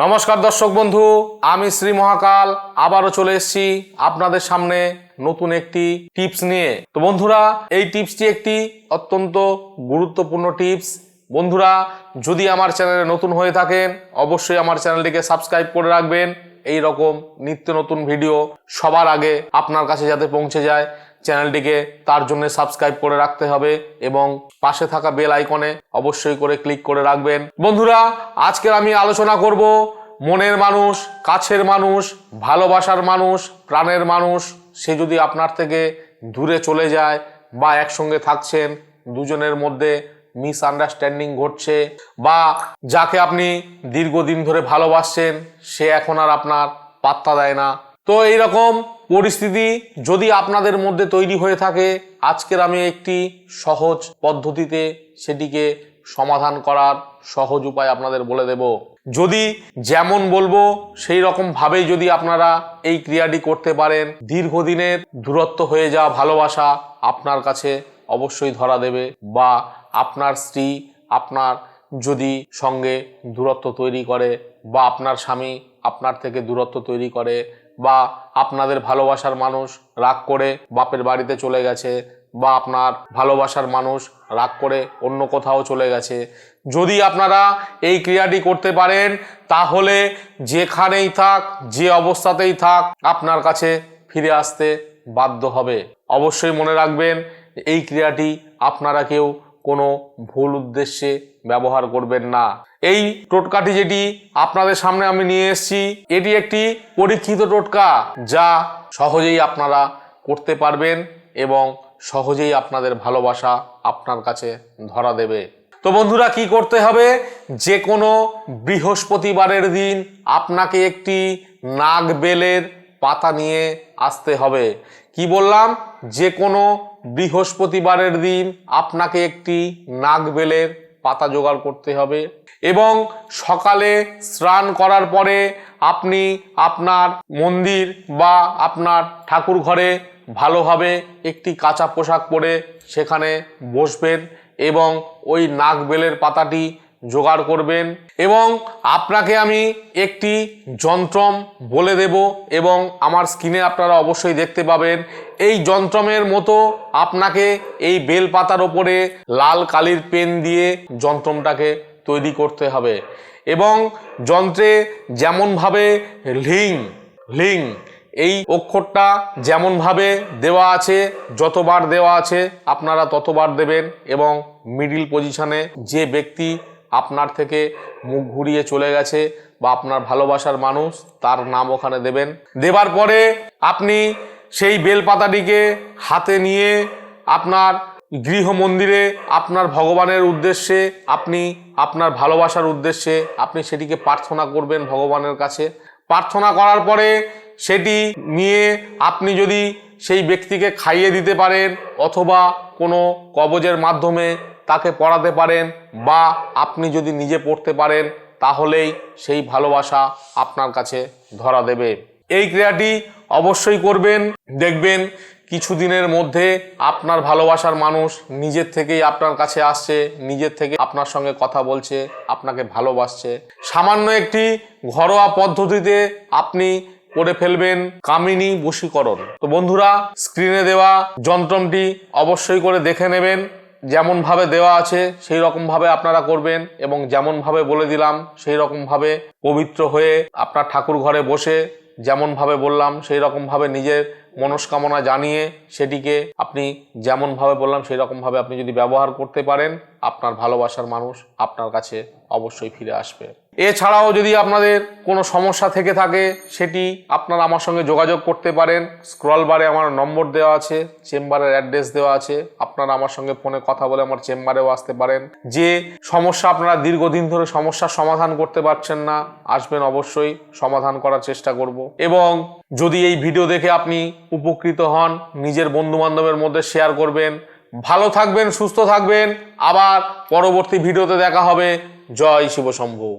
নমস্কার দর্শক বন্ধু, আমি শ্রী মহাকাল আবারও চলে এসেছি আপনাদের সামনে নতুন একটি টিপস নিয়ে। তো বন্ধুরা, এই টিপসটি একটি অত্যন্ত গুরুত্বপূর্ণ টিপস। বন্ধুরা, যদি আমার চ্যানেলে নতুন হয়ে থাকেন অবশ্যই আমার চ্যানেলটিকে সাবস্ক্রাইব করে রাখবেন। এই রকম নিত্য নতুন ভিডিও সবার আগে আপনার কাছে যাতে পৌঁছে যায় চ্যানেলটিকে তার জন্য সাবস্ক্রাইব করে রাখতে হবে এবং পাশে থাকা বেল আইকনে অবশ্যই করে ক্লিক করে রাখবেন। বন্ধুরা, আজকে আমি আলোচনা করব মনের মানুষ, কাছের মানুষ, ভালোবাসার মানুষ, প্রাণের মানুষ সে যদি আপনার থেকে দূরে চলে যায় বা একসঙ্গে থাকছেন, দুজনের মধ্যে মিসআন্ডারস্ট্যান্ডিং ঘটছে বা যাকে আপনি দীর্ঘদিন ধরে ভালোবাসছেন সে এখন আর আপনার পাত্তা দেয় না। তো এইরকম পরিস্থিতি যদি আপনাদের মধ্যে তৈরি হয়ে থাকে, আজকের আমি একটি সহজ পদ্ধতিতে সেটিকে সমাধান করার সহজ উপায় আপনাদের বলে দেব। যদি যেমন বলবো সেই রকম ভাবেই যদি আপনারা এই ক্রিয়াটি করতে পারেন, দীর্ঘদিনের দূরত্ব হয়ে যাওয়া ভালোবাসা আপনার কাছে অবশ্যই ধরা দেবে। বা আপনার স্ত্রী আপনার যদি সঙ্গে দূরত্ব তৈরি করে বা আপনার স্বামী আপনার থেকে দূরত্ব তৈরি করে বা আপনাদের ভালোবাসার মানুষ রাগ করে বাপের বাড়িতে চলে গেছে বা আপনার ভালোবাসার মানুষ রাগ করে অন্য কোথাও চলে গেছে, যদি আপনারা এই ক্রিয়াটি করতে পারেন তাহলে যেখানেই থাক, যে অবস্থাতেই থাক, আপনার কাছে ফিরে আসতে বাধ্য হবে। অবশ্যই মনে রাখবেন, এই ক্রিয়াটি আপনারা কেউ কোনো ভুল উদ্দেশ্যে ব্যবহার করবেন না। এই টোটকাটি যেটি আপনাদের সামনে আমি নিয়ে এসেছি, এটি একটি পরীক্ষিত টোটকা যা সহজেই আপনারা করতে পারবেন এবং সহজেই আপনাদের ভালোবাসা আপনার কাছে ধরা দেবে। তো বন্ধুরা, কি করতে হবে? যে কোনো বৃহস্পতিবারের দিন আপনাকে একটি নাগবেলের পাতা নিয়ে আসতে হবে। কি বললাম? যে কোনো বৃহস্পতিবারের দিন আপনাকে একটি নাগবেলের পাতা জোগাড় করতে হবে এবং সকালে স্নান করার পরে আপনি আপনার মন্দির বা আপনার ঠাকুর ঘরে ভালোভাবে একটি কাঁচা পোশাক পরে সেখানে বসবেন এবং ওই নাগবেলের পাতাটি জোগাড় করবেন এবং আপনাকে আমি একটি যন্ত্রম বলে দেব এবং আমার স্ক্রিনে আপনারা অবশ্যই দেখতে পাবেন। এই যন্ত্রমের মতো আপনাকে এই বেলপাতার ওপরে লাল কালির পেন দিয়ে যন্ত্রমটাকে তৈরি করতে হবে এবং যন্ত্রে যেমনভাবে লিং এই অক্ষরটা যেমনভাবে দেওয়া আছে, যতবার দেওয়া আছে আপনারা ততবার দেবেন এবং মিডিল পজিশনে যে ব্যক্তি আপনার থেকে মুখ ঘুরিয়ে চলে গেছে বা আপনার ভালোবাসার মানুষ তার নাম ওখানে দেবেন। দেবার পরে আপনি সেই বেলপাতাটিকে হাতে নিয়ে আপনার গৃহ মন্দিরে আপনার ভগবানের উদ্দেশ্যে, আপনি আপনার ভালোবাসার উদ্দেশ্যে আপনি সেটিকে প্রার্থনা করবেন ভগবানের কাছে। প্রার্থনা করার পরে সেটি নিয়ে আপনি যদি সেই ব্যক্তিকে খাইয়ে দিতে পারেন অথবা কোনো কবজের মাধ্যমে তাকে পড়াতে পারেন বা আপনি যদি নিজে পড়তে পারেন তাহলেই সেই ভালোবাসা আপনার কাছে ধরা দেবে। এই ক্রিয়াটি অবশ্যই করবেন, দেখবেন কিছুদিনের মধ্যে আপনার ভালোবাসার মানুষ নিজের থেকেই আপনার কাছে আসছে, নিজের থেকে আপনার সঙ্গে কথা বলছে, আপনাকে ভালোবাসছে। সামান্য একটি ঘরোয়া পদ্ধতিতে আপনি করে ফেলবেন কামিনী বশীকরণ। তো বন্ধুরা, স্ক্রিনে দেওয়া যন্ত্রটি অবশ্যই করে দেখে নেবেন, যেমনভাবে দেওয়া আছে সেই রকমভাবে আপনারা করবেন এবং যেমনভাবে বলে দিলাম সেই রকমভাবে পবিত্র হয়ে আপনার ঠাকুর ঘরে বসে যেমনভাবে বললাম সেই রকমভাবে নিজের মনস্কামনা জানিয়ে সেটিকে আপনি যেমনভাবে বললাম সেই রকমভাবে আপনি যদি ব্যবহার করতে পারেন, আপনার ভালোবাসার মানুষ আপনার কাছে অবশ্যই ফিরে আসবে। এছাড়াও যদি আপনাদের কোনো সমস্যা থেকে থাকে সেটি আপনারা আমার সঙ্গে যোগাযোগ করতে পারেন। স্ক্রল বারে আমার নম্বর দেওয়া আছে, চেম্বারের অ্যাড্রেস দেওয়া আছে, আপনারা আমার সঙ্গে ফোনে কথা বলে আমার চেম্বারেও আসতে পারেন। যে সমস্যা আপনারা দীর্ঘদিন ধরে সমস্যার সমাধান করতে পারছেন না, আসবেন, অবশ্যই সমাধান করার চেষ্টা করব। এবং যদি এই ভিডিও দেখে আপনি উপকৃত হন নিজের বন্ধু বান্ধবের মধ্যে শেয়ার করবেন। ভালো থাকবেন, সুস্থ থাকবেন, আবার পরবর্তী ভিডিওতে দেখা হবে। জয় শিব শম্ভু।